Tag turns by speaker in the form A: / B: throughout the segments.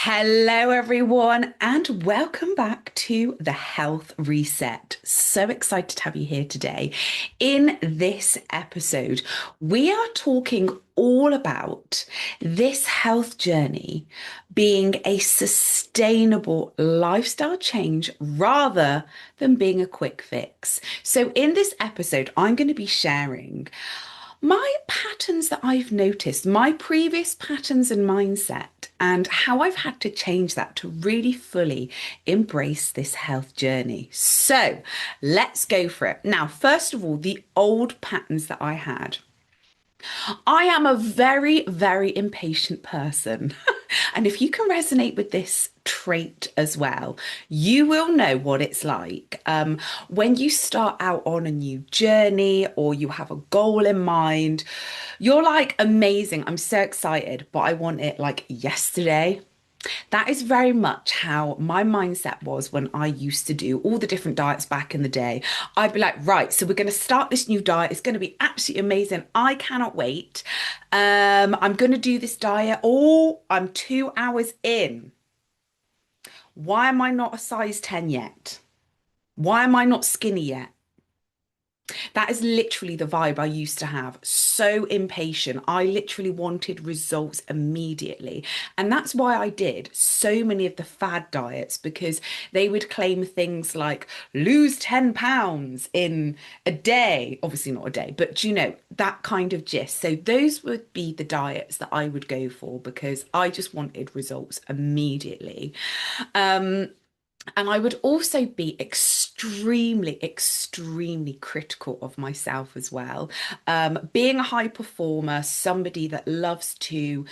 A: Hello, everyone, and welcome back to the Health Reset. So excited to have you here today. In this episode, we are talking all about this health journey being a sustainable lifestyle change rather than being a quick fix. So, in this episode, I'm going to be sharing my patterns that I've noticed, my previous patterns and mindset, and how I've had to change that to really fully embrace this health journey. So let's go for it. Now, first of all, the old patterns that I had. I am a very, very impatient person. And if you can resonate with this trait as well, you will know what it's like when you start out on a new journey or you have a goal in mind. You're like, amazing, I'm so excited, but I want it like yesterday. That is very much how my mindset was when I used to do all the different diets back in the day. I'd be like, right, so we're going to start this new diet. It's going to be absolutely amazing. I cannot wait. I'm going to do this diet. Oh, I'm 2 hours in. Why am I not a size 10 yet? Why am I not skinny yet? That is literally the vibe I used to have. So impatient. I literally wanted results immediately. And that's why I did so many of the fad diets because they would claim things like lose 10 pounds in a day. Obviously, not a day, but you know, that kind of gist. So those would be the diets that I would go for because I just wanted results immediately. Um, and I would also be extremely, extremely critical of myself as well. Being a high performer, somebody that loves to,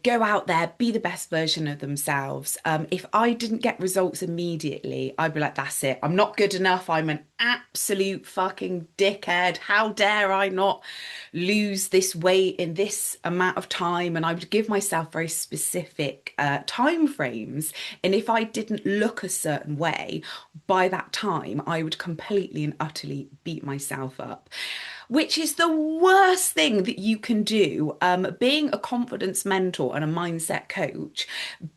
A: go out there, be the best version of themselves. If I didn't get results immediately, I'd be like, that's it. I'm not good enough. I'm an absolute fucking dickhead. How dare I not lose this weight in this amount of time? And I would give myself very specific time frames. And if I didn't look a certain way by that time, I would completely and utterly beat myself up, which is the worst thing that you can do. Being a confidence mentor and a mindset coach,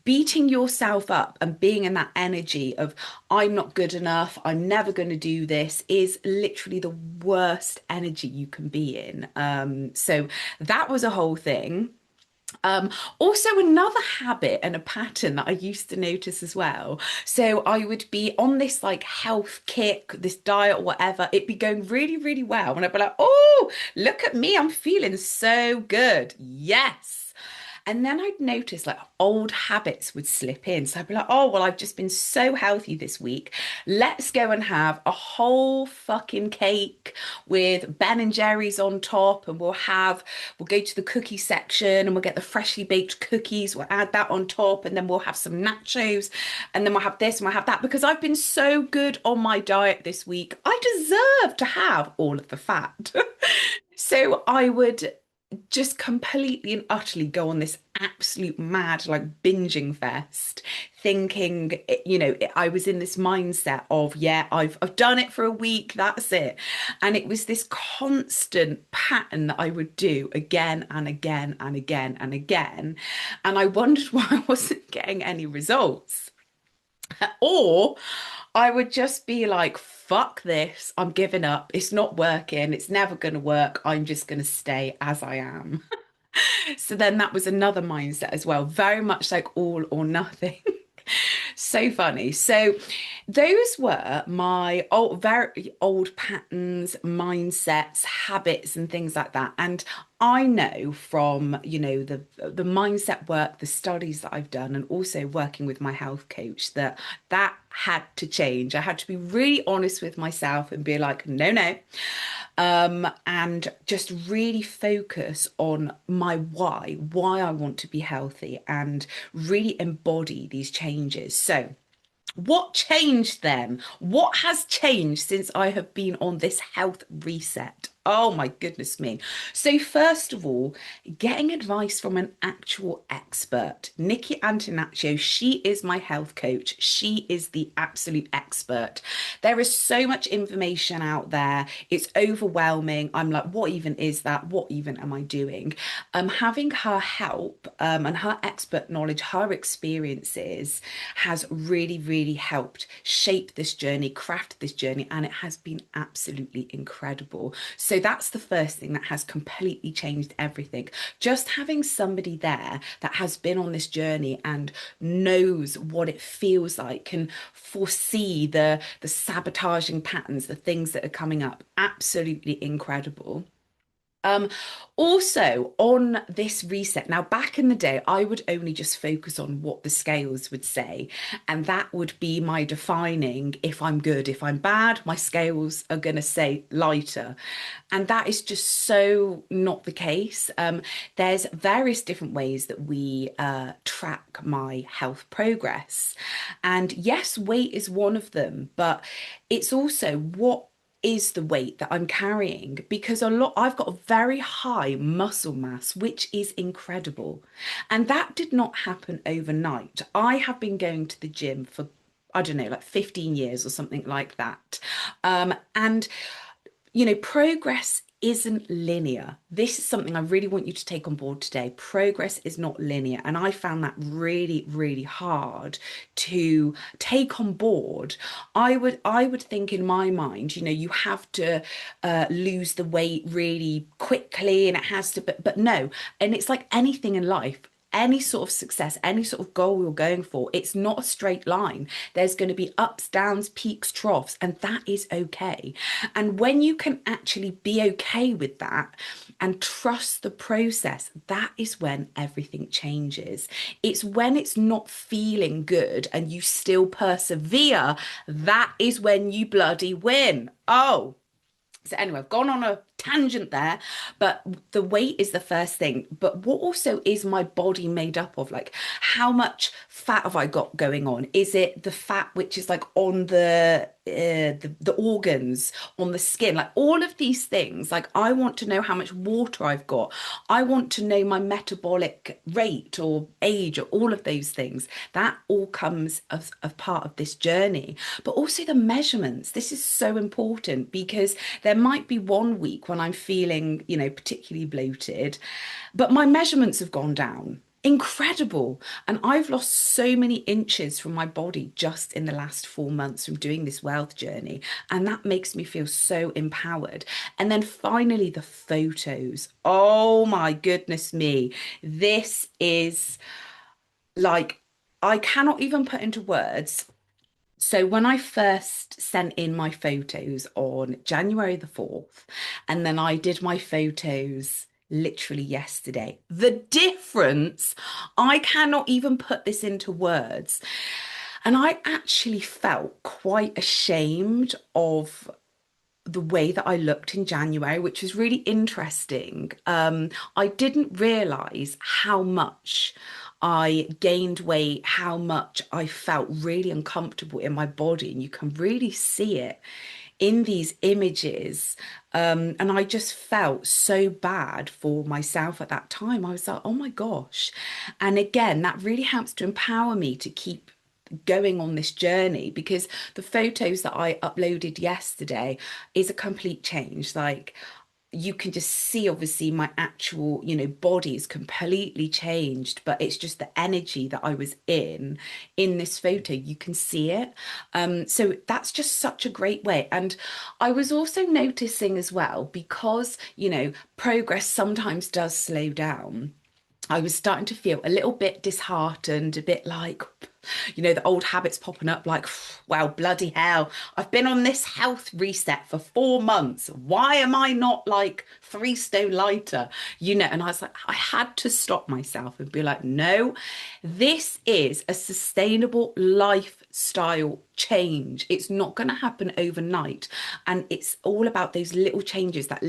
A: beating yourself up and being in that energy of, I'm not good enough, I'm never going to do this, is literally the worst energy you can be in. So that was a whole thing. Also, another habit and a pattern that I used to notice as well. So I would be on this like health kick, this diet, or whatever. It'd be going really, really well. And I'd be like, oh, look at me. I'm feeling so good. Yes. And then I'd notice like old habits would slip in. So I'd be like, oh, well, I've just been so healthy this week. Let's go and have a whole fucking cake with Ben and Jerry's on top. And we'll go to the cookie section and we'll get the freshly baked cookies. We'll add that on top. And then we'll have some nachos. And then we'll have this and we'll have that because I've been so good on my diet this week. I deserve to have all of the fat. So I would just completely and utterly go on this absolute mad like binging fest thinking I was in this mindset of yeah, I've done it for a week, that's it. And it was this constant pattern that I would do again and again and again and again, and I wondered why I wasn't getting any results. Or I would just be like, fuck this, I'm giving up. It's not working. It's never going to work. I'm just going to stay as I am. So then that was another mindset as well, very much like all or nothing. So funny. So those were my old, very old patterns, mindsets, habits, and things like that. And I know from, the mindset work, the studies that I've done, and also working with my health coach that had to change. I had to be really honest with myself and be like, no, no. And just really focus on my why I want to be healthy and really embody these changes. So, what changed then? What has changed since I have been on this health reset? Oh my goodness me. So first of all, getting advice from an actual expert. Nikki Antonaccio, she is my health coach. She is the absolute expert. There is so much information out there. It's overwhelming. I'm like, what even is that? What even am I doing? Having her help and her expert knowledge, her experiences has really, really helped shape this journey, craft this journey, and it has been absolutely incredible. So that's the first thing that has completely changed everything. Just having somebody there that has been on this journey and knows what it feels like, can foresee the sabotaging patterns, the things that are coming up, absolutely incredible. Um, Also on this reset, now back in the day, I would only just focus on what the scales would say, and that would be my defining if I'm good, if I'm bad, my scales are going to say lighter. And that is just so not the case. There's various different ways that we track my health progress. And yes, weight is one of them, but it's also what is the weight that I'm carrying, because I've got a very high muscle mass, which is incredible. And that did not happen overnight. I have been going to the gym for, I don't know, like 15 years or something like that. And progress isn't linear. This is something I really want you to take on board today. Progress is not linear. And I found that really, really hard to take on board. I would think in my mind, you have to lose the weight really quickly and it has to, but no. And it's like anything in life. Any sort of success, any sort of goal you're going for, it's not a straight line. There's going to be ups, downs, peaks, troughs, and that is okay. And when you can actually be okay with that and trust the process, that is when everything changes. It's when it's not feeling good and you still persevere, that is when you bloody win. Oh. So anyway, I've gone on a tangent there, but the weight is the first thing. But what also is my body made up of? Like, how much fat have I got going on? Is it the fat which is like on the organs, on the skin, like all of these things? Like, I want to know how much water I've got. I want to know my metabolic rate or age or all of those things. That all comes as a part of this journey. But also the measurements. This is so important because there might be one week when I'm feeling, particularly bloated, but my measurements have gone down. Incredible. And I've lost so many inches from my body just in the last 4 months from doing this wealth journey. And that makes me feel so empowered. And then finally, the photos. Oh my goodness me. This is like, I cannot even put into words. So when I first sent in my photos on January the 4th, and then I did my photos literally yesterday, the difference, I cannot even put this into words. And I actually felt quite ashamed of the way that I looked in January, which was really interesting. I didn't realize how much I gained weight, how much I felt really uncomfortable in my body. And you can really see it in these images. And I just felt so bad for myself at that time. I was like, oh my gosh. And again, that really helps to empower me to keep going on this journey, because the photos that I uploaded yesterday is a complete change. Like, you can just see obviously my actual, body is completely changed, but it's just the energy that I was in this photo. You can see it. So that's just such a great way. And I was also noticing as well, because, progress sometimes does slow down. I was starting to feel a little bit disheartened, a bit like, the old habits popping up, like, well, bloody hell, I've been on this health reset for 4 months. Why am I not like 3 stone lighter? And I was like, I had to stop myself and be like, no, this is a sustainable lifestyle change. It's not going to happen overnight. And it's all about those little changes, that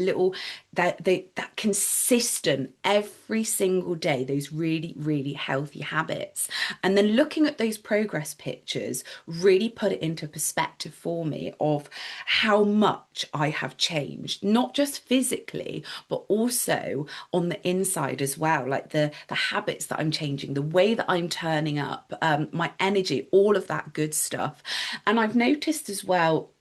A: consistent every single day, those really, really healthy habits. And then looking at those progress pictures really put it into perspective for me of how much I have changed, not just physically, but also on the inside as well. Like the habits that I'm changing, the way that I'm turning up, my energy, all of that good stuff. And I've noticed as well,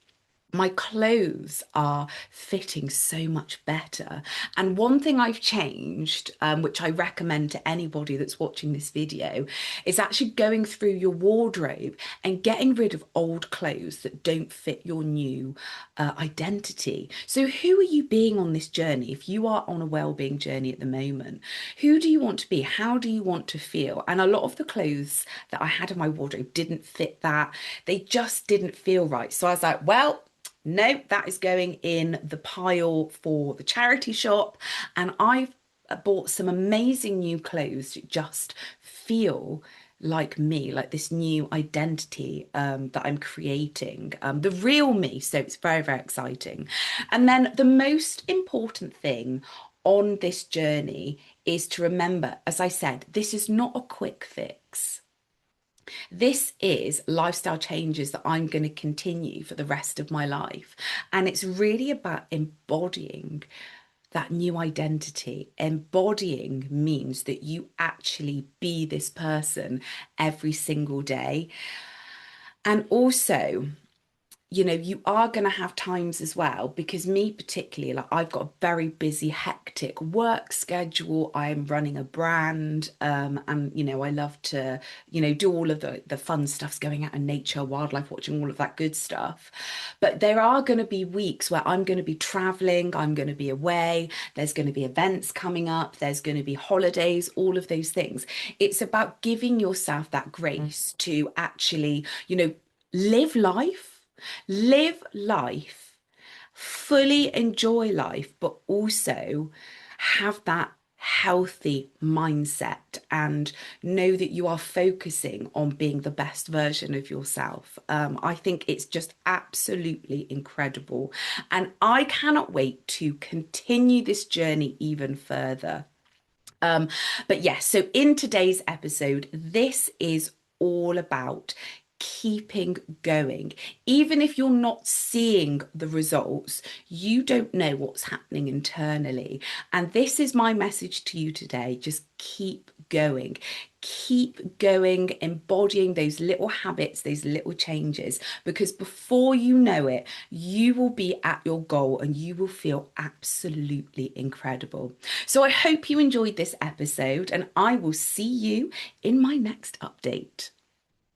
A: my clothes are fitting so much better. And one thing I've changed, which I recommend to anybody that's watching this video, is actually going through your wardrobe and getting rid of old clothes that don't fit your new identity. So, who are you being on this journey? If you are on a well-being journey at the moment, who do you want to be? How do you want to feel? And a lot of the clothes that I had in my wardrobe didn't fit that. They just didn't feel right. So I was like, well, no, that is going in the pile for the charity shop. And I've bought some amazing new clothes that just feel like me, like this new identity that I'm creating, the real me. So it's very, very exciting. And then the most important thing on this journey is to remember, as I said, this is not a quick fix. This is lifestyle changes that I'm going to continue for the rest of my life. And it's really about embodying that new identity. Embodying means that you actually be this person every single day. And also, you are going to have times as well, because me particularly, like I've got a very busy, hectic work schedule. I'm running a brand, and I love to, do all of the fun stuffs, going out in nature, wildlife watching, all of that good stuff. But there are going to be weeks where I'm going to be traveling, I'm going to be away, there's going to be events coming up, there's going to be holidays, all of those things. It's about giving yourself that grace to actually, live life live life, fully enjoy life, but also have that healthy mindset and know that you are focusing on being the best version of yourself. I think it's just absolutely incredible. And I cannot wait to continue this journey even further. But yes, so in today's episode, this is all about keeping going. Even if you're not seeing the results, you don't know what's happening internally. And this is my message to you today. Just keep going. Keep going, embodying those little habits, those little changes, because before you know it, you will be at your goal and you will feel absolutely incredible. So I hope you enjoyed this episode, and I will see you in my next update.